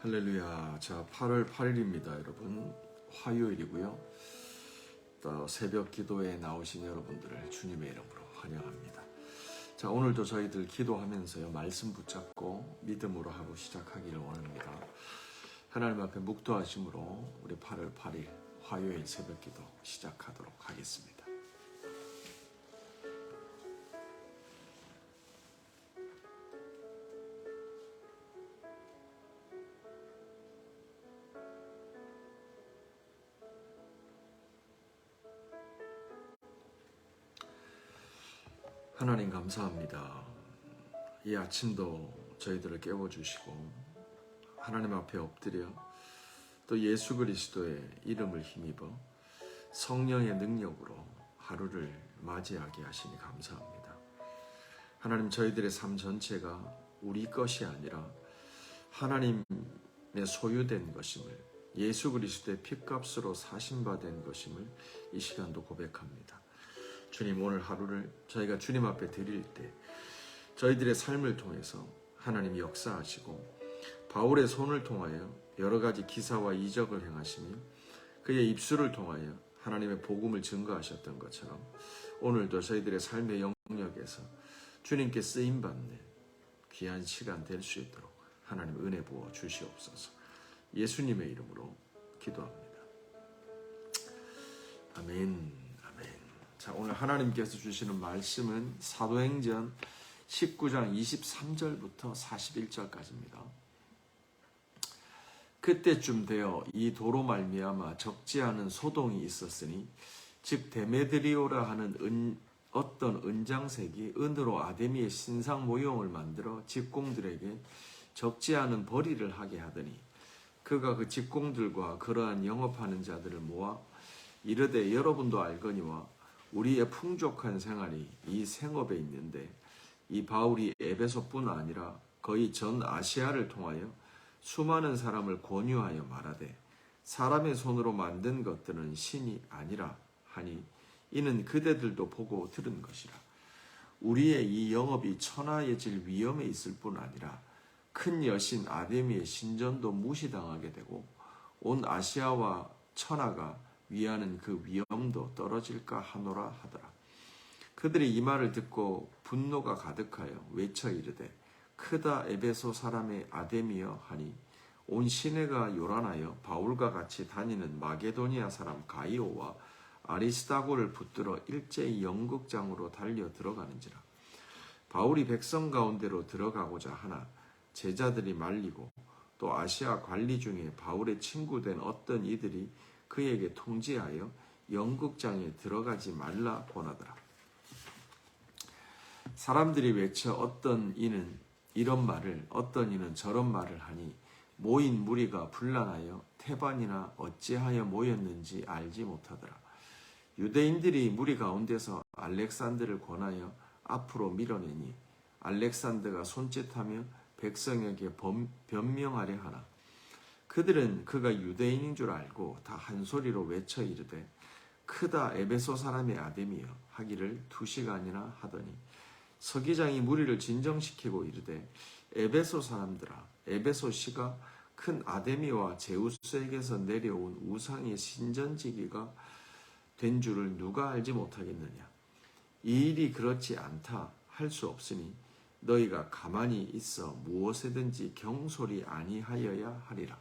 할렐루야. 자, 8월 8일입니다, 여러분. 화요일이고요. 또 새벽 기도에 나오신 여러분들을 주님의 이름으로 환영합니다. 자, 오늘도 저희들 기도하면서요, 말씀 붙잡고 믿음으로 하고 시작하기를 원합니다. 하나님 앞에 묵도하심으로 우리 8월 8일 화요일 새벽 기도 시작하도록 하겠습니다. 하나님 감사합니다. 이 아침도 저희들을 깨워주시고 하나님 앞에 엎드려 또 예수 그리스도의 이름을 힘입어 성령의 능력으로 하루를 맞이하게 하시니 감사합니다. 하나님, 저희들의 삶 전체가 우리 것이 아니라 하나님의 소유된 것임을, 예수 그리스도의 핏값으로 사신받은 것임을 이 시간도 고백합니다. 주님, 오늘 하루를 저희가 주님 앞에 드릴 때 저희들의 삶을 통해서 하나님이 역사하시고 바울의 손을 통하여 여러 가지 기사와 이적을 행하시며 그의 입술을 통하여 하나님의 복음을 증거하셨던 것처럼 오늘도 저희들의 삶의 영역에서 주님께 쓰임받는 귀한 시간 될 수 있도록 하나님 은혜 부어 주시옵소서. 예수님의 이름으로 기도합니다. 아멘. 자, 오늘 하나님께서 주시는 말씀은 사도행전 19장 23절부터 41절까지입니다. 그때쯤 되어 이 도로 말미암아 적지 않은 소동이 있었으니 즉 데메드리오라 하는 어떤 은장색이 은으로 아데미의 신상 모형을 만들어 직공들에게 적지 않은 벌이를 하게 하더니 그가 그 직공들과 그러한 영업하는 자들을 모아 이르되 여러분도 알거니와 우리의 풍족한 생활이 이 생업에 있는데 이 바울이 에베소뿐 아니라 거의 전 아시아를 통하여 수많은 사람을 권유하여 말하되 사람의 손으로 만든 것들은 신이 아니라 하니 이는 그대들도 보고 들은 것이라. 우리의 이 영업이 천하해질 위험에 있을 뿐 아니라 큰 여신 아데미의 신전도 무시당하게 되고 온 아시아와 천하가 위하는 그 위험도 떨어질까 하노라 하더라. 그들이 이 말을 듣고 분노가 가득하여 외쳐 이르되 크다 에베소 사람의 아데미여 하니 온 시내가 요란하여 바울과 같이 다니는 마게도니아 사람 가이오와 아리스다고를 붙들어 일제히 연극장으로 달려 들어가는지라. 바울이 백성 가운데로 들어가고자 하나 제자들이 말리고 또 아시아 관리 중에 바울의 친구된 어떤 이들이 그에게 통지하여 연극장에 들어가지 말라 권하더라. 사람들이 외쳐 어떤 이는 이런 말을 어떤 이는 저런 말을 하니 모인 무리가 분란하여 태반이나 어찌하여 모였는지 알지 못하더라. 유대인들이 무리 가운데서 알렉산더를 권하여 앞으로 밀어내니 알렉산더가 손짓하며 백성에게 변명하려 하나 그들은 그가 유대인인 줄 알고 다 한 소리로 외쳐 이르되 크다 에베소 사람의 아데미여 하기를 2시간이나 하더니 서기장이 무리를 진정시키고 이르되 에베소 사람들아 에베소 시가 큰 아데미와 제우스에게서 내려온 우상의 신전지기가 된 줄을 누가 알지 못하겠느냐. 이 일이 그렇지 않다 할 수 없으니 너희가 가만히 있어 무엇에든지 경솔이 아니하여야 하리라.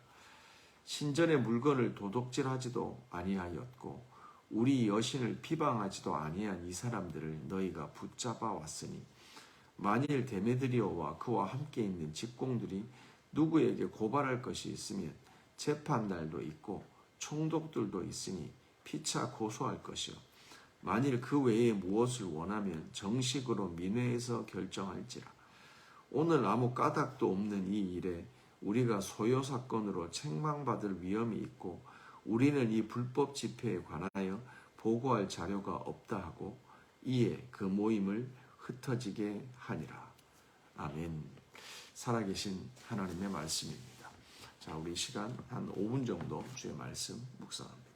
신전의 물건을 도둑질하지도 아니하였고 우리 여신을 비방하지도 아니한 이 사람들을 너희가 붙잡아 왔으니 만일 데메드리오와 그와 함께 있는 직공들이 누구에게 고발할 것이 있으면 재판날도 있고 총독들도 있으니 피차 고소할 것이요 만일 그 외에 무엇을 원하면 정식으로 민회에서 결정할지라. 오늘 아무 까닭도 없는 이 일에 우리가 소요 사건으로 책망받을 위험이 있고 우리는 이 불법 집회에 관하여 보고할 자료가 없다 하고 이에 그 모임을 흩어지게 하니라. 아멘. 살아계신 하나님의 말씀입니다. 자, 우리 시간 한 5분 정도 주의 말씀 묵상합니다.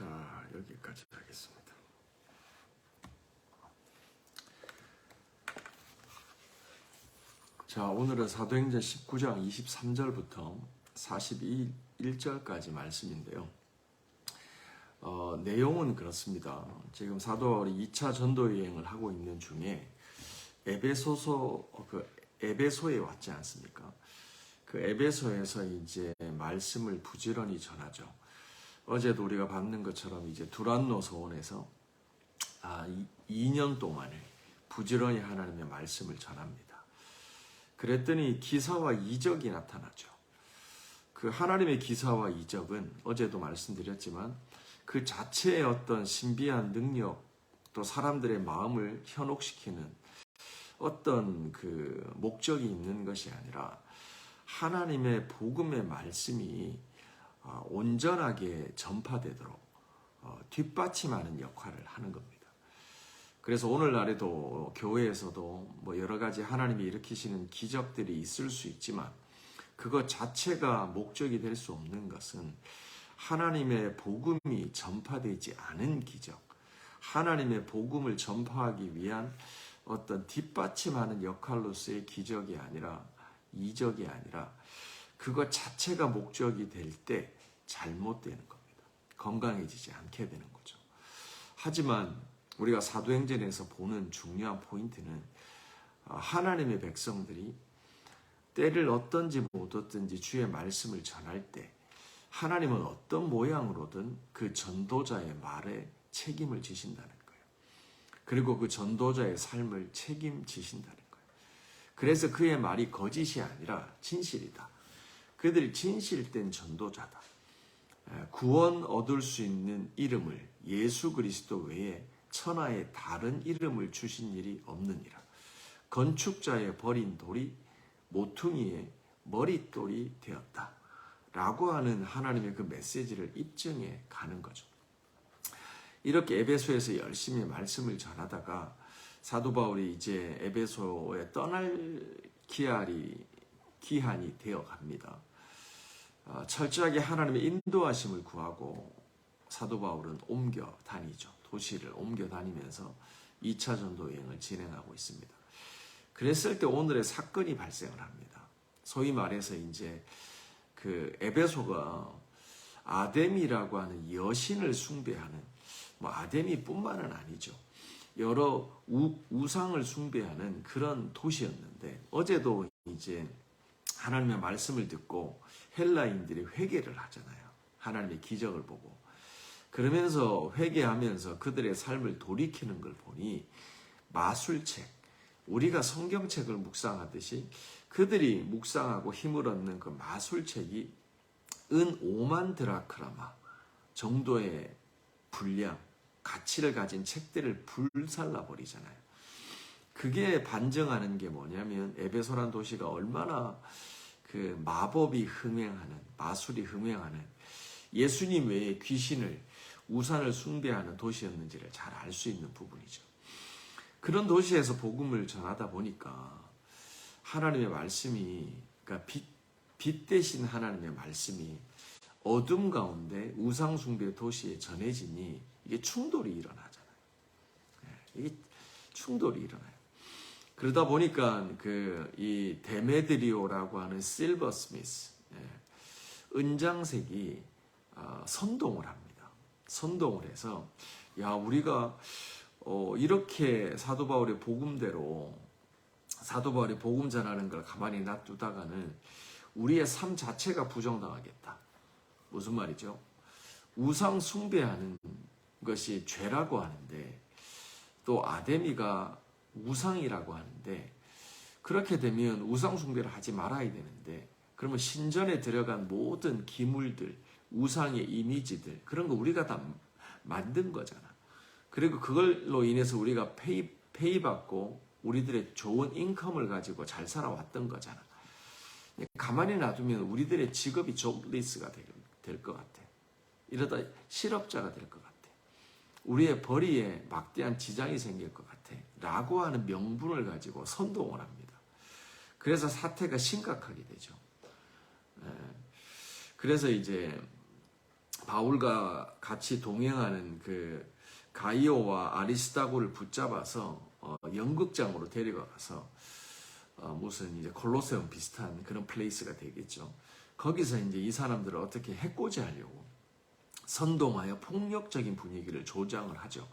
자, 여기까지 하겠습니다. 자, 오늘은 사도행전 19장 23절부터 41절까지 말씀인데요. 내용은 그렇습니다. 지금 사도 바울이 2차 전도 여행을 하고 있는 중에 에베소에 왔지 않습니까? 그 에베소에서 이제 말씀을 부지런히 전하죠. 어제도 우리가 봤는 것처럼 이제 두란노 서원에서 2년 동안을 부지런히 하나님의 말씀을 전합니다. 그랬더니 기사와 이적이 나타나죠. 그 하나님의 기사와 이적은 어제도 말씀드렸지만 그 자체의 어떤 신비한 능력, 또 사람들의 마음을 현혹시키는 어떤 그 목적이 있는 것이 아니라 하나님의 복음의 말씀이 온전하게 전파되도록 뒷받침하는 역할을 하는 겁니다. 그래서 오늘날에도 교회에서도 뭐 여러 가지 하나님이 일으키시는 기적들이 있을 수 있지만 그것 자체가 목적이 될 수 없는 것은 하나님의 복음이 전파되지 않은 기적, 하나님의 복음을 전파하기 위한 어떤 뒷받침하는 역할로서의 기적이 아니라 이적이 아니라 그것 자체가 목적이 될 때 잘못되는 겁니다. 건강해지지 않게 되는 거죠. 하지만 우리가 사도행전에서 보는 중요한 포인트는 하나님의 백성들이 때를 얻든지 못 얻든지 주의 말씀을 전할 때 하나님은 어떤 모양으로든 그 전도자의 말에 책임을 지신다는 거예요. 그리고 그 전도자의 삶을 책임지신다는 거예요. 그래서 그의 말이 거짓이 아니라 진실이다. 그들이 진실된 전도자다. 구원 얻을 수 있는 이름을 예수 그리스도 외에 천하에 다른 이름을 주신 일이 없느니라. 건축자의 버린 돌이 모퉁이의 머릿돌이 되었다. 라고 하는 하나님의 그 메시지를 입증해 가는 거죠. 이렇게 에베소에서 열심히 말씀을 전하다가 사도 바울이 이제 에베소에 떠날 기한이 되어 갑니다. 철저하게 하나님의 인도하심을 구하고 사도 바울은 옮겨 다니죠. 도시를 옮겨 다니면서 2차 전도 여행을 진행하고 있습니다. 그랬을 때 오늘의 사건이 발생을 합니다. 소위 말해서 이제 그 에베소가 아데미라고 하는 여신을 숭배하는, 뭐 아데미뿐만은 아니죠. 여러 우상을 숭배하는 그런 도시였는데 어제도 이제 하나님의 말씀을 듣고 헬라인들이 회개를 하잖아요. 하나님의 기적을 보고. 그러면서 회개하면서 그들의 삶을 돌이키는 걸 보니 마술책, 우리가 성경책을 묵상하듯이 그들이 묵상하고 힘을 얻는 그 마술책이 은 5만 드라크라마 정도의 분량, 가치를 가진 책들을 불살라 버리잖아요. 그게 반증하는 게 뭐냐면 에베소란 도시가 얼마나 그 마법이 흥행하는, 마술이 흥행하는, 예수님 외에 귀신을, 우산을 숭배하는 도시였는지를 잘 알 수 있는 부분이죠. 그런 도시에서 복음을 전하다 보니까 하나님의 말씀이, 그러니까 빛 대신 하나님의 말씀이 어둠 가운데 우상 숭배 도시에 전해지니 이게 충돌이 일어나잖아요. 이게 충돌이 일어나요. 그러다 보니까 이 데메드리오라고 하는 실버스미스, 은장색이 선동을 합니다. 선동을 해서 야, 우리가 이렇게 사도 바울의 복음대로 사도 바울이 복음 전하는 걸 가만히 놔두다가는 우리의 삶 자체가 부정당하겠다. 무슨 말이죠? 우상 숭배하는 것이 죄라고 하는데 또 아데미가 우상이라고 하는데 그렇게 되면 우상 숭배를 하지 말아야 되는데 그러면 신전에 들어간 모든 기물들, 우상의 이미지들 그런 거 우리가 다 만든 거잖아. 그리고 그걸로 인해서 우리가 페이 받고 우리들의 좋은 인컴을 가지고 잘 살아왔던 거잖아. 가만히 놔두면 우리들의 직업이 조블리스가 될 것 같아. 이러다 실업자가 될 것 같아. 우리의 벌이에 막대한 지장이 생길 것 같아. 라고 하는 명분을 가지고 선동을 합니다. 그래서 사태가 심각하게 되죠. 그래서 이제 바울과 같이 동행하는 그 가이오와 아리스다고를 붙잡아서 연극장으로 데려가서 무슨 이제 콜로세움 비슷한 그런 플레이스가 되겠죠. 거기서 이제 이 사람들을 어떻게 해코지하려고 선동하여 폭력적인 분위기를 조장을 하죠.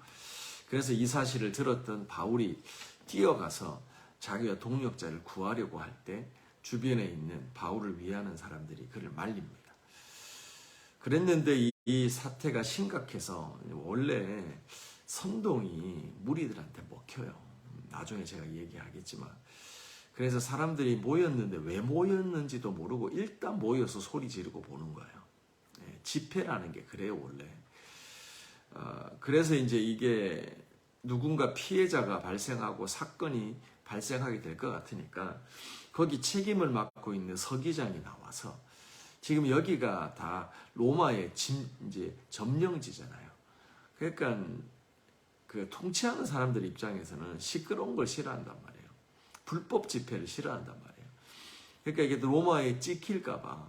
그래서 이 사실을 들었던 바울이 뛰어가서 자기와 동력자를 구하려고 할 때 주변에 있는 바울을 위하는 사람들이 그를 말립니다. 그랬는데 이 사태가 심각해서 원래 선동이 무리들한테 먹혀요. 나중에 제가 얘기하겠지만. 그래서 사람들이 모였는데 왜 모였는지도 모르고 일단 모여서 소리 지르고 보는 거예요. 집회라는 게 그래요, 원래. 그래서 이제 이게 누군가 피해자가 발생하고 사건이 발생하게 될 것 같으니까 거기 책임을 맡고 있는 서기장이 나와서 지금 여기가 다 로마의 이제 점령지잖아요. 그러니까 그 통치하는 사람들 입장에서는 시끄러운 걸 싫어한단 말이에요. 불법 집회를 싫어한단 말이에요. 그러니까 이게 로마에 찍힐까봐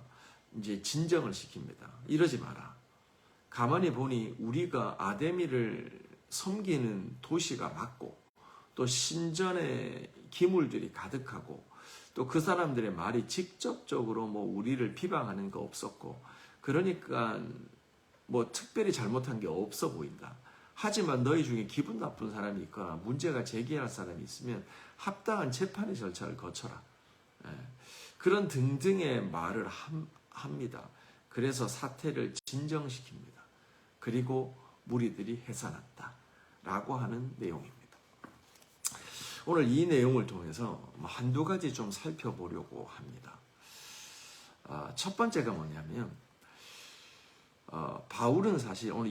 이제 진정을 시킵니다. 이러지 마라. 가만히 보니 우리가 아데미를 섬기는 도시가 맞고 또 신전에 기물들이 가득하고 또 그 사람들의 말이 직접적으로 뭐 우리를 비방하는 거 없었고 그러니까 뭐 특별히 잘못한 게 없어 보인다. 하지만 너희 중에 기분 나쁜 사람이 있거나 문제가 제기할 사람이 있으면 합당한 재판의 절차를 거쳐라. 그런 등등의 말을 합니다. 그래서 사태를 진정시킵니다. 그리고 무리들이 해산했다 라고 하는 내용입니다. 오늘 이 내용을 통해서 한두 가지 좀 살펴보려고 합니다. 첫 번째가 뭐냐면 바울은 사실 오늘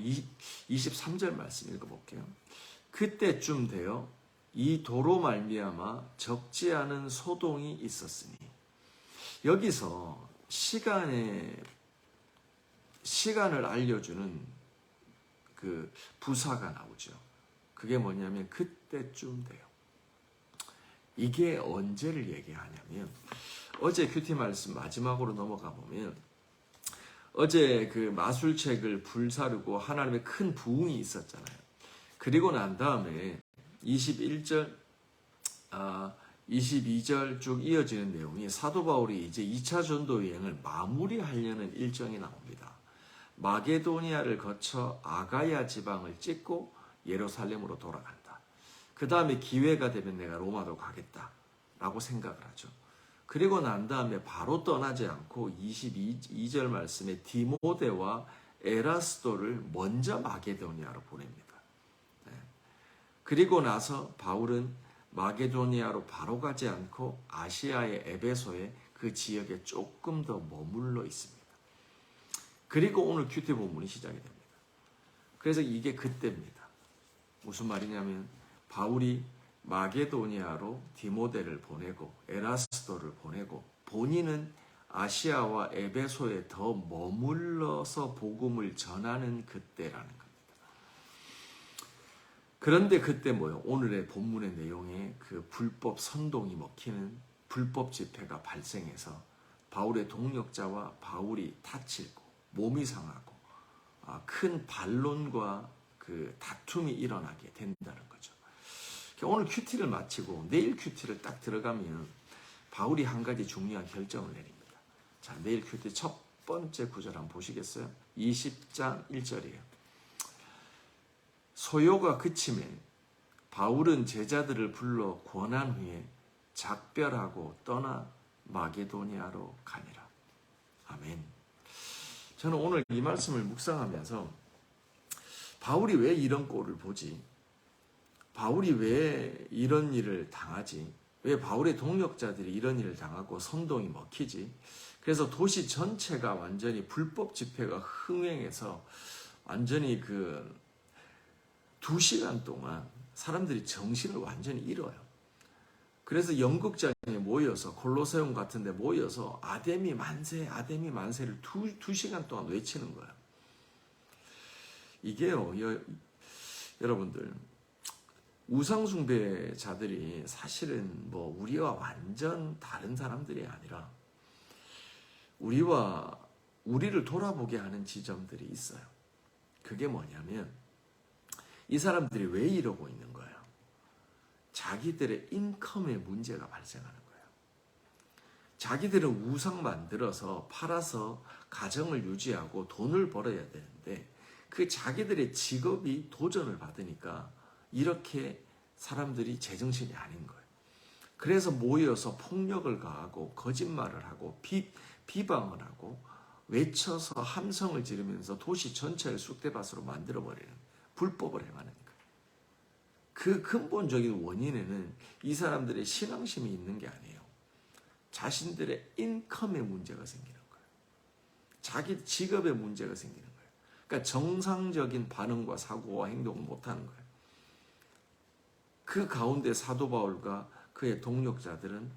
23절 말씀 읽어볼게요. 그때쯤 되어 이 도로 말미암아 적지 않은 소동이 있었으니 여기서 시간을 알려주는 그 부사가 나오죠. 그게 뭐냐면 그때쯤 돼요. 이게 언제를 얘기하냐면 어제 큐티 말씀 마지막으로 넘어가 보면 어제 그 마술책을 불사르고 하나님의 큰 부흥이 있었잖아요. 그리고 난 다음에 21절, 22절 쭉 이어지는 내용이 사도 바울이 이제 2차 전도 여행을 마무리하려는 일정이 나옵니다. 마게도니아를 거쳐 아가야 지방을 찍고 예루살렘으로 돌아간다. 그 다음에 기회가 되면 내가 로마도 가겠다라고 생각을 하죠. 그리고 난 다음에 바로 떠나지 않고 22절 말씀에 디모데와 에라스도를 먼저 마게도니아로 보냅니다. 그리고 나서 바울은 마게도니아로 바로 가지 않고 아시아의 에베소에 그 지역에 조금 더 머물러 있습니다. 그리고 오늘 큐티 본문이 시작이 됩니다. 그래서 이게 그때입니다. 무슨 말이냐면 바울이 마게도니아로 디모데를 보내고 에라스도를 보내고 본인은 아시아와 에베소에 더 머물러서 복음을 전하는 그때라는 겁니다. 그런데 그때 뭐요? 오늘의 본문의 내용에 그 불법 선동이 먹히는 불법 집회가 발생해서 바울의 동력자와 바울이 다치고 몸이 상하고 큰 반론과 그 다툼이 일어나게 된다는 거죠. 오늘 큐티를 마치고 내일 큐티를 딱 들어가면 바울이 한 가지 중요한 결정을 내립니다. 자, 내일 큐티 첫 번째 구절 한번 보시겠어요? 20장 1절이에요. 소요가 그침에 바울은 제자들을 불러 권한 후에 작별하고 떠나 마게도니아로 가니라. 아멘. 저는 오늘 이 말씀을 묵상하면서 바울이 왜 이런 꼴을 보지? 바울이 왜 이런 일을 당하지? 왜 바울의 동력자들이 이런 일을 당하고 선동이 먹히지? 그래서 도시 전체가 완전히 불법 집회가 흥행해서 완전히 그 2시간 동안 사람들이 정신을 완전히 잃어요. 그래서 연극장에 모여서 콜로세움 같은 데 모여서 아데미 만세, 아데미 만세를 2시간 동안 외치는 거예요. 이게요, 여러분들, 우상숭배자들이 사실은 뭐 우리와 완전 다른 사람들이 아니라 우리와 우리를 돌아보게 하는 지점들이 있어요. 그게 뭐냐면 이 사람들이 왜 이러고 있는 거예요? 자기들의 인컴에 문제가 발생하는 거예요. 자기들은 우상 만들어서 팔아서 가정을 유지하고 돈을 벌어야 되는데 그 자기들의 직업이 도전을 받으니까 이렇게 사람들이 제정신이 아닌 거예요. 그래서 모여서 폭력을 가하고 거짓말을 하고 비방을 하고 외쳐서 함성을 지르면서 도시 전체를 쑥대밭으로 만들어버리는 불법을 행하는 거예요. 그 근본적인 원인에는 이 사람들의 신앙심이 있는 게 아니에요. 자신들의 인컴에 문제가 생기는 거예요. 자기 직업에 문제가 생기는 거예요. 그러니까 정상적인 반응과 사고와 행동을 못하는 거예요. 그 가운데 사도 바울과 그의 동력자들은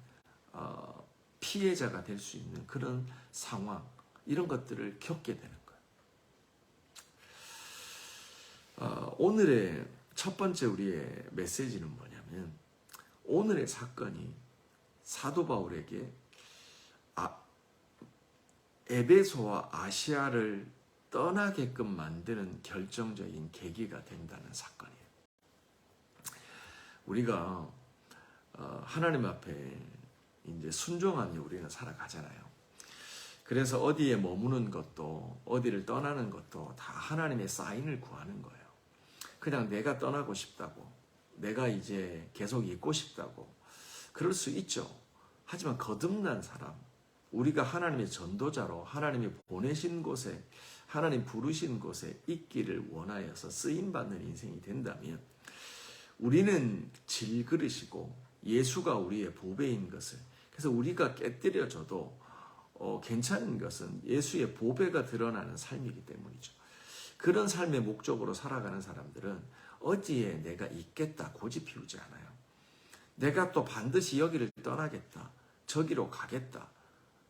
피해자가 될 수 있는 그런 상황, 이런 것들을 겪게 되는 거예요. 오늘의 첫 번째 우리의 메시지는 뭐냐면 오늘의 사건이 사도 바울에게 에베소와 아시아를 떠나게끔 만드는 결정적인 계기가 된다는 사건이에요. 우리가 하나님 앞에 이제 순종하며 우리는 살아가잖아요. 그래서 어디에 머무는 것도 어디를 떠나는 것도 다 하나님의 사인을 구하는 거예요. 그냥 내가 떠나고 싶다고, 내가 이제 계속 있고 싶다고 그럴 수 있죠. 하지만 거듭난 사람, 우리가 하나님의 전도자로 하나님이 보내신 곳에, 하나님 부르신 곳에 있기를 원하여서 쓰임받는 인생이 된다면 우리는 질그릇이고 예수가 우리의 보배인 것을, 그래서 우리가 깨뜨려져도 괜찮은 것은 예수의 보배가 드러나는 삶이기 때문이죠. 그런 삶의 목적으로 살아가는 사람들은 어디에 내가 있겠다 고집 피우지 않아요. 내가 또 반드시 여기를 떠나겠다, 저기로 가겠다,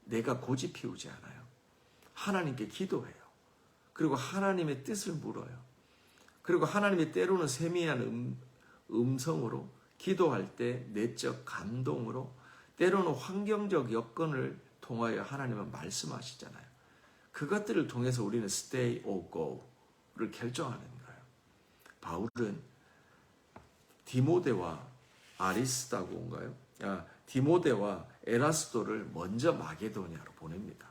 내가 고집 피우지 않아요. 하나님께 기도해요. 그리고 하나님의 뜻을 물어요. 그리고 하나님의 때로는 세미한 음성으로, 기도할 때 내적 감동으로, 때로는 환경적 여건을 통하여 하나님은 말씀하시잖아요. 그것들을 통해서 우리는 stay or go를 결정하는 거예요. 바울은 디모데와 아리스다고인가요? 디모데와 에라스도를 먼저 마게도냐로 보냅니다.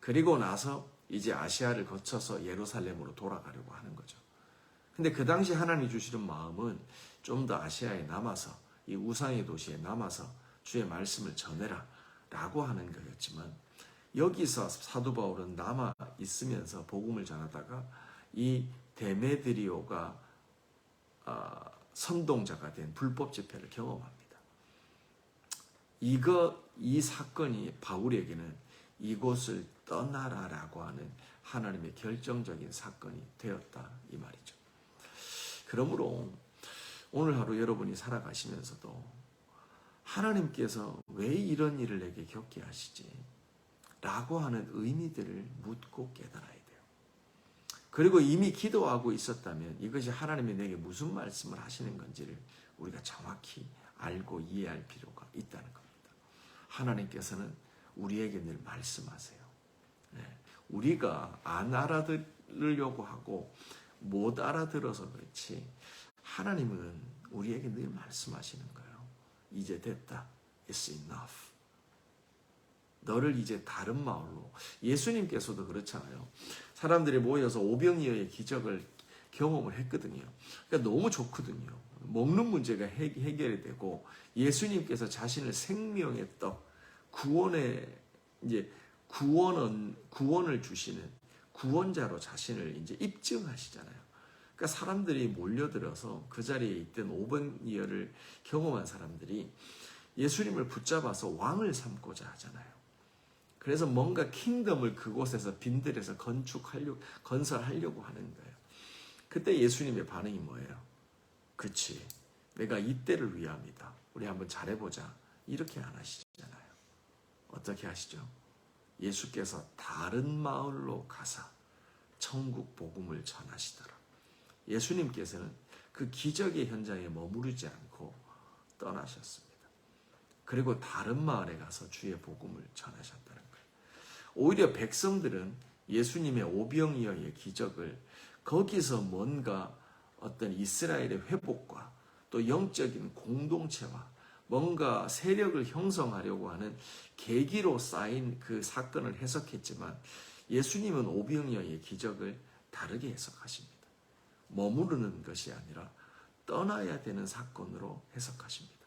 그리고 나서 이제 아시아를 거쳐서 예루살렘으로 돌아가려고 하는 거죠. 근데 그 당시 하나님이 주시는 마음은 좀 더 아시아에 남아서, 이 우상의 도시에 남아서 주의 말씀을 전해라 라고 하는 거였지만, 여기서 사도 바울은 남아 있으면서 복음을 전하다가 이 데메드리오가 선동자가 된 불법 집회를 경험합니다. 이 사건이 바울에게는 이곳을 떠나라라고 하는 하나님의 결정적인 사건이 되었다, 이 말이죠. 그러므로 오늘 하루 여러분이 살아가시면서도 하나님께서 왜 이런 일을 내게 겪게 하시지? 라고 하는 의미들을 묻고 깨달아야 돼요. 그리고 이미 기도하고 있었다면 이것이 하나님이 내게 무슨 말씀을 하시는 건지를 우리가 정확히 알고 이해할 필요가 있다는 겁니다. 하나님께서는 우리에게 늘 말씀하세요. 우리가 안 알아들으려고 하고 못 알아들어서 그렇지 하나님은 우리에게 늘 말씀하시는 거예요. 이제 됐다. It's enough. 너를 이제 다른 마을로. 예수님께서도 그렇잖아요. 사람들이 모여서 오병이어의 기적을 경험을 했거든요. 그러니까 너무 좋거든요. 먹는 문제가 해결이 되고 예수님께서 자신을 생명의 떡, 구원을 주시는 구원자로 자신을 이제 입증하시잖아요. 그러니까 사람들이 몰려들어서 그 자리에 있던 오병이어를 경험한 사람들이 예수님을 붙잡아서 왕을 삼고자 하잖아요. 그래서 뭔가 킹덤을 그곳에서 빈들에서 건설하려고 하는 거예요. 그때 예수님의 반응이 뭐예요? 그치, 내가 이때를 위함이다. 우리 한번 잘해보자. 이렇게 안 하시잖아요. 어떻게 하시죠? 예수께서 다른 마을로 가사 천국 복음을 전하시더라. 예수님께서는 그 기적의 현장에 머무르지 않고 떠나셨습니다. 그리고 다른 마을에 가서 주의 복음을 전하셨다는 거예요. 오히려 백성들은 예수님의 오병이어의 기적을 거기서 뭔가 어떤 이스라엘의 회복과 또 영적인 공동체와 뭔가 세력을 형성하려고 하는 계기로 쌓인 그 사건을 해석했지만 예수님은 오병이어의 기적을 다르게 해석하십니다. 머무르는 것이 아니라 떠나야 되는 사건으로 해석하십니다.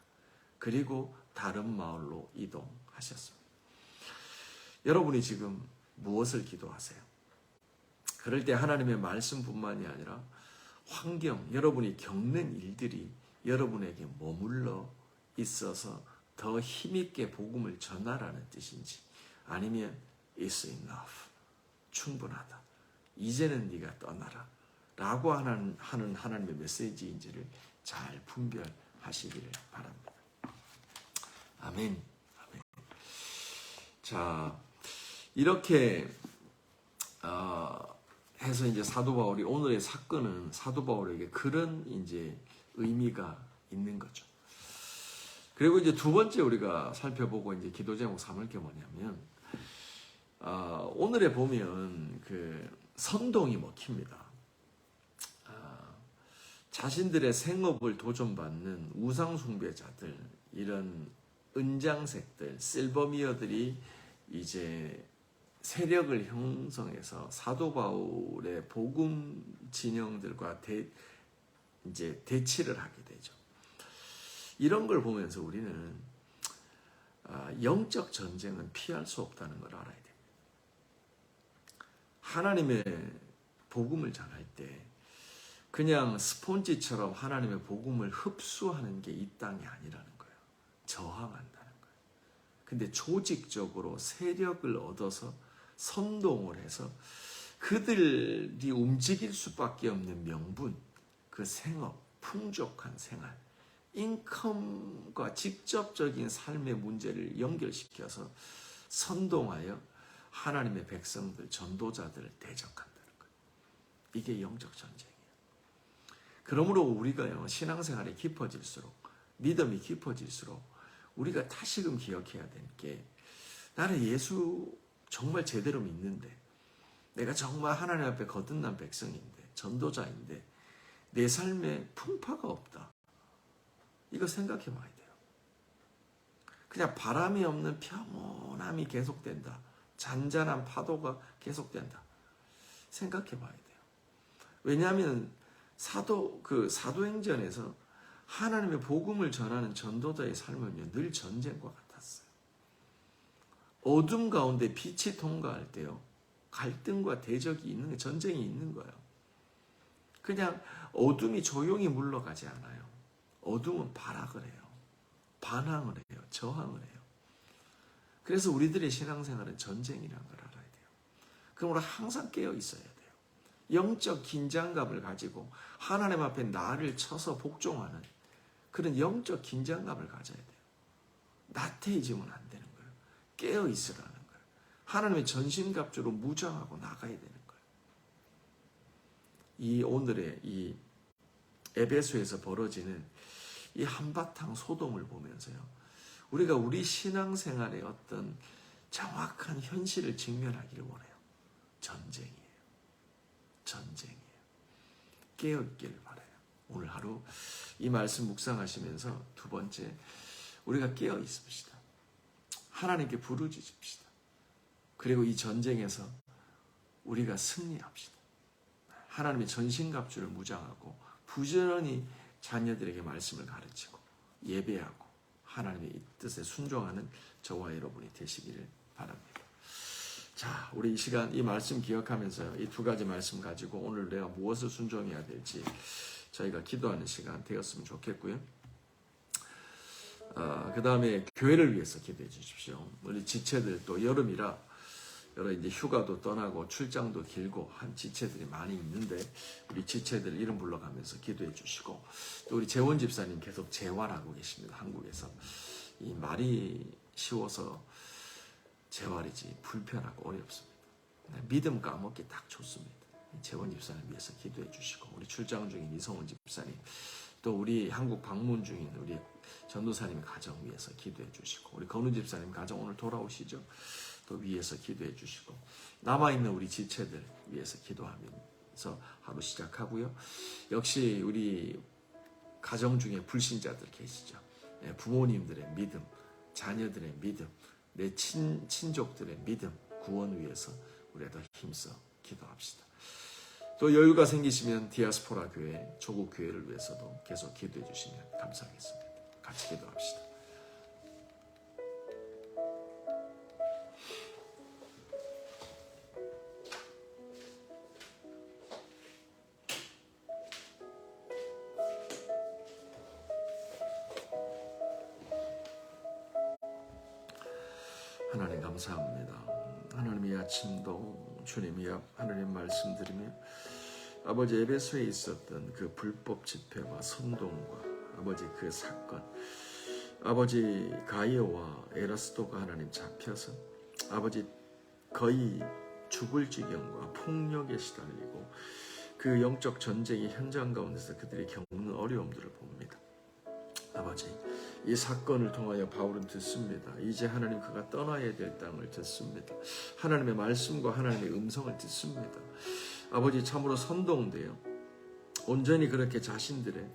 그리고 다른 마을로 이동하셨습니다. 여러분이 지금 무엇을 기도하세요? 그럴 때 하나님의 말씀뿐만이 아니라 환경, 여러분이 겪는 일들이 여러분에게 머물러 있어서 더 힘있게 복음을 전하라는 뜻인지, 아니면 it's enough, 충분하다, 이제는 네가 떠나라 라고 하는 하나님의 메시지인지를 잘 분별하시기를 바랍니다. 아멘. 아멘. 자, 이렇게 해서 이제 사도 바울이, 오늘의 사건은 사도 바울에게 그런 이제 의미가 있는 거죠. 그리고 이제 두 번째 우리가 살펴보고 이제 기도 제목 삼을 게 뭐냐면, 오늘에 보면 그 선동이 먹힙니다. 자신들의 생업을 도전받는 우상숭배자들, 이런 은장색들, 실버미어들이 이제 세력을 형성해서 사도 바울의 복음 진영들과 이제 대치를 하게 되죠. 이런 걸 보면서 우리는 영적 전쟁은 피할 수 없다는 걸 알아야 됩니다. 하나님의 복음을 전할 때 그냥 스폰지처럼 하나님의 복음을 흡수하는 게 이 땅이 아니라는 거예요. 저항한다는 거예요. 근데 조직적으로 세력을 얻어서 선동을 해서 그들이 움직일 수밖에 없는 명분, 그 생업, 풍족한 생활, 인컴과 직접적인 삶의 문제를 연결시켜서 선동하여 하나님의 백성들, 전도자들을 대적한다는 거예요. 이게 영적 전쟁이에요. 그러므로 우리가 신앙생활이 깊어질수록, 믿음이 깊어질수록 우리가 다시금 기억해야 될 게, 나는 예수 정말 제대로 믿는데, 내가 정말 하나님 앞에 거듭난 백성인데, 전도자인데 내 삶에 풍파가 없다. 이거 생각해 봐야 돼요. 그냥 바람이 없는 평온함이 계속된다. 잔잔한 파도가 계속된다. 생각해 봐야 돼요. 왜냐하면 사도행전에서 하나님의 복음을 전하는 전도자의 삶은요, 늘 전쟁과 같았어요. 어둠 가운데 빛이 통과할 때요, 갈등과 대적이 있는, 전쟁이 있는 거예요. 그냥 어둠이 조용히 물러가지 않아요. 어둠은 발악을 해요. 반항을 해요. 저항을 해요. 그래서 우리들의 신앙생활은 전쟁이라는 걸 알아야 돼요. 그러므로 항상 깨어 있어야 돼요. 영적 긴장감을 가지고 하나님 앞에 나를 쳐서 복종하는 그런 영적 긴장감을 가져야 돼요. 나태해지면 안 되는 거예요. 깨어 있으라는 거예요. 하나님의 전신갑주로 무장하고 나가야 되는 거예요. 이 오늘의 이 에베소에서 벌어지는 이 한바탕 소동을 보면서요, 우리가 우리 신앙생활의 어떤 정확한 현실을 직면하기를 원해요. 전쟁이에요. 전쟁이에요. 깨어있기를 바라요. 오늘 하루 이 말씀 묵상하시면서 두 번째, 우리가 깨어 있읍시다. 하나님께 부르짖읍시다. 그리고 이 전쟁에서 우리가 승리합시다. 하나님의 전신갑주를 무장하고 부지런히 자녀들에게 말씀을 가르치고 예배하고 하나님의 뜻에 순종하는 저와 여러분이 되시기를 바랍니다. 자, 우리 이 시간 이 말씀 기억하면서요, 이 두 가지 말씀 가지고 오늘 내가 무엇을 순종해야 될지 저희가 기도하는 시간 되었으면 좋겠고요. 그 다음에 교회를 위해서 기도해 주십시오. 우리 지체들, 또 여름이라 여러 이제 휴가도 떠나고 출장도 길고 한 지체들이 많이 있는데, 우리 지체들 이름 불러가면서 기도해 주시고, 또 우리 재원 집사님 계속 재활하고 계십니다. 한국에서. 이 말이 쉬워서 재활이지 불편하고 어렵습니다. 믿음 까먹기 딱 좋습니다. 재원 집사님 위해서 기도해 주시고, 우리 출장 중인 이성훈 집사님, 또 우리 한국 방문 중인 우리 전도사님 가정 위해서 기도해 주시고, 우리 건우 집사님 가정 오늘 돌아오시죠? 또 위해서 기도해 주시고 남아있는 우리 지체들 위해서 기도하면서 하루 시작하고요. 역시 우리 가정 중에 불신자들 계시죠. 부모님들의 믿음, 자녀들의 믿음, 내 친족들의 믿음, 구원 위해서 우리가 더 힘써 기도합시다. 또 여유가 생기시면 디아스포라 교회, 조국 교회를 위해서도 계속 기도해 주시면 감사하겠습니다. 같이 기도합시다. 하나님 감사합니다. 하나님 이 아침도 주님 이 하나님 말씀드리며 아버지 에베소에 있었던 그 불법 집회와 선동과 아버지 그 사건, 아버지 가이오와 에라스도가 하나님 잡혀서 아버지 거의 죽을 지경과 폭력에 시달리고 그 영적 전쟁의 현장 가운데서 그들이 겪는 어려움들을 봅니다. 아버지 이 사건을 통하여 바울은 듣습니다. 이제 하나님 그가 떠나야 될 땅을 듣습니다. 하나님의 말씀과 하나님의 음성을 듣습니다. 아버지 참으로 선동되어 온전히 그렇게 자신들의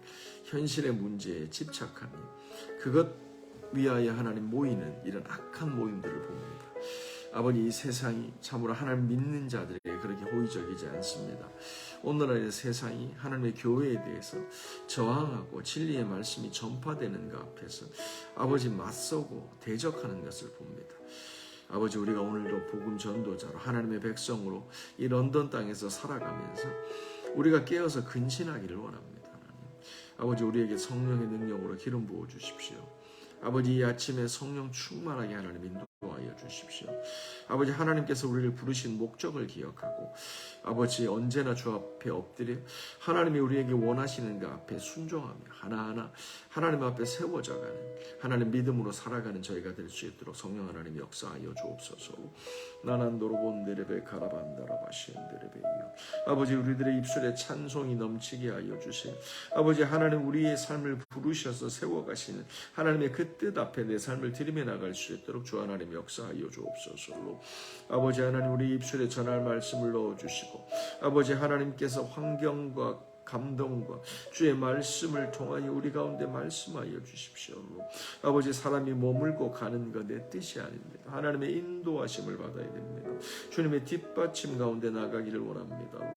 현실의 문제에 집착하며 그것 위하여 하나님 모이는 이런 악한 모임들을 봅니다. 아버지 이 세상이 참으로 하나님 믿는 자들에게 그렇게 호의적이지 않습니다. 오늘날의 세상이 하나님의 교회에 대해서 저항하고 진리의 말씀이 전파되는 것 앞에서 아버지 맞서고 대적하는 것을 봅니다. 아버지 우리가 오늘도 복음 전도자로 하나님의 백성으로 이 런던 땅에서 살아가면서 우리가 깨어서 근신하기를 원합니다. 하나님. 아버지 우리에게 성령의 능력으로 기름 부어 주십시오. 아버지 이 아침에 성령 충만하게 하나님 인도하여 주십시오. 아버지 하나님께서 우리를 부르신 목적을 기억하고 아버지 언제나 주 앞에 엎드려 하나님이 우리에게 원하시는 그 앞에 순종하며 하나하나 하나님 앞에 세워져가는 하나님 믿음으로 살아가는 저희가 될 수 있도록 성령 하나님 역사하여 주옵소서. 나난도로본데레베 가라반다라바시엔데레베이요. 아버지 우리들의 입술에 찬송이 넘치게 하여 주세요. 아버지 하나님 우리의 삶을 부르셔서 세워가시는 하나님의 그 뜻 앞에 내 삶을 들이며 나갈 수 있도록 주 하나님 역사하여 주옵소서. 아버지 하나님 우리 입술에 전할 말씀을 넣어주시고 아버지 하나님께서 환경과 감동과 주의 말씀을 통하여 우리 가운데 말씀하여 주십시오. 아버지 사람이 머물고 가는 것 내 뜻이 아닙니다. 하나님의 인도하심을 받아야 됩니다. 주님의 뒷받침 가운데 나가기를 원합니다.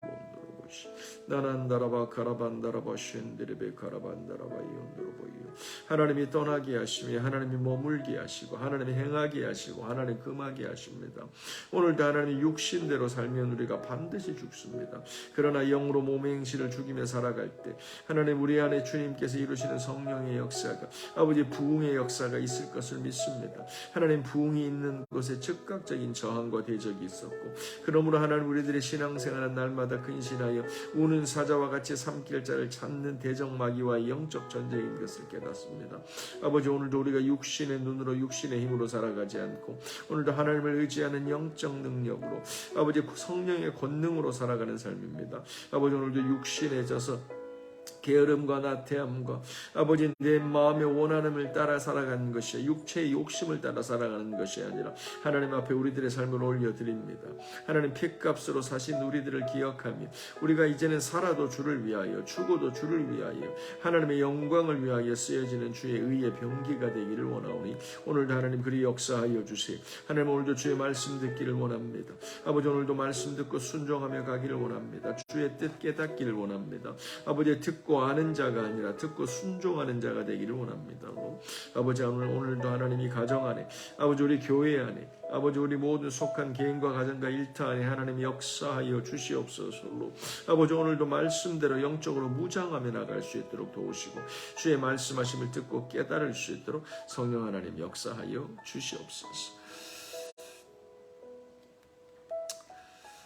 나난다라바 가라반다라바 쉔데레베 가라반다라바 이온도로보이요. 하나님이 떠나게 하시며 하나님이 머물게 하시고 하나님이 행하게 하시고 하나님 금하게 하십니다. 오늘도 하나님이 육신대로 살면 우리가 반드시 죽습니다. 그러나 영으로 몸의 행실을 죽이며 살아갈 때 하나님 우리 안에 주님께서 이루시는 성령의 역사가 아버지 부흥의 역사가 있을 것을 믿습니다. 하나님 부흥이 있는 곳에 즉각적인 저항과 대적이 있었고 그러므로 하나님 우리들의 신앙생활은 날마다 근신하여 우는 사자와 같이 삼킬 자를 찾는 대적마귀와 영적 전쟁인 것을 깨닫습니다. 아버지 오늘도 우리가 육신의 눈으로 육신의 힘으로 살아가지 않고 오늘도 하나님을 의지하는 영적 능력으로 아버지 성령의 권능으로 살아가는 삶입니다. 아버지 오늘도 육신에 져서 게으름과 나태함과 아버지 내 마음의 원하음을 따라 살아가는 것이 육체의 욕심을 따라 살아가는 것이 아니라 하나님 앞에 우리들의 삶을 올려드립니다. 하나님 핏값으로 사신 우리들을 기억하며 우리가 이제는 살아도 주를 위하여 죽어도 주를 위하여 하나님의 영광을 위하여 쓰여지는 주의 의의 병기가 되기를 원하오니 오늘도 하나님 그리 역사하여 주세요. 하나님 오늘도 주의 말씀 듣기를 원합니다. 아버지 오늘도 말씀 듣고 순종하며 가기를 원합니다. 주의 뜻 깨닫기를 원합니다. 아버지 듣고 아는 자가 아니라 듣고 순종하는 자가 되기를 원합니다. 아버지 오늘도 하나님이 가정 안에 아버지 우리 교회 안에 아버지 우리 모든 속한 개인과 가정과 일터 안에 하나님이 역사하여 주시옵소서. 아버지 오늘도 말씀대로 영적으로 무장하며 나갈 수 있도록 도우시고 주의 말씀하심을 듣고 깨달을 수 있도록 성령 하나님 역사하여 주시옵소서.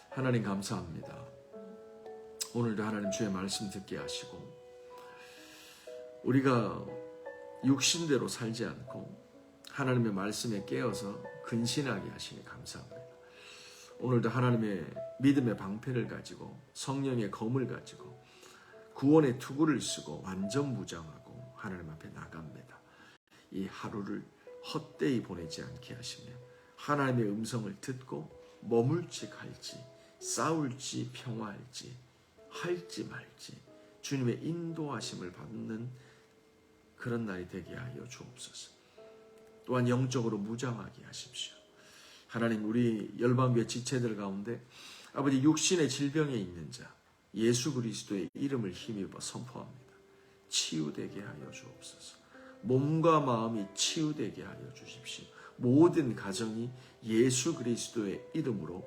하나님 감사합니다. 오늘도 하나님 주의 말씀 듣게 하시고 우리가 육신대로 살지 않고 하나님의 말씀에 깨어서 근신하게 하시니 감사합니다. 오늘도 하나님의 믿음의 방패를 가지고 성령의 검을 가지고 구원의 투구를 쓰고 완전 무장하고 하나님 앞에 나갑니다. 이 하루를 헛되이 보내지 않게 하시며 하나님의 음성을 듣고 머물지 갈지, 싸울지 평화할지, 할지 말지 주님의 인도하심을 받는 그런 날이 되게 하여 주옵소서. 또한 영적으로 무장하게 하십시오. 하나님, 우리 열방교회 지체들 가운데 아버지 육신의 질병에 있는 자 예수 그리스도의 이름을 힘입어 선포합니다. 치유되게 하여 주옵소서. 몸과 마음이 치유되게 하여 주십시오. 모든 가정이 예수 그리스도의 이름으로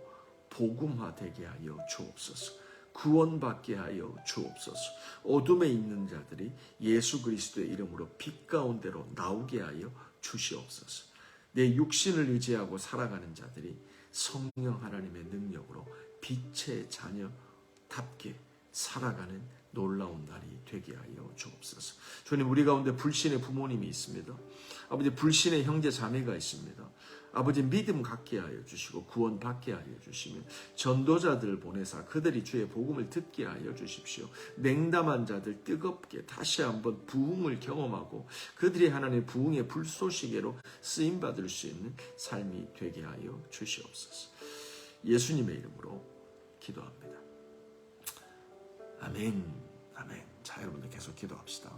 복음화되게 하여 주옵소서. 구원받게 하여 주옵소서. 어둠에 있는 자들이 예수 그리스도의 이름으로 빛 가운데로 나오게 하여 주시옵소서. 내 육신을 의지하고 살아가는 자들이 성령 하나님의 능력으로 빛의 자녀답게 살아가는 놀라운 날이 되게 하여 주옵소서. 주님, 우리 가운데 불신의 부모님이 있습니다. 아버지, 불신의 형제 자매가 있습니다. 아버지, 믿음 갖게 하여 주시고 구원 받게 하여 주시며 전도자들 보내사 그들이 주의 복음을 듣게 하여 주십시오. 냉담한 자들 뜨겁게 다시 한번 부흥을 경험하고 그들이 하나님의 부흥의 불쏘시개로 쓰임받을 수 있는 삶이 되게 하여 주시옵소서. 예수님의 이름으로 기도합니다. 아멘. 아멘. 자, 여러분들 계속 기도합시다.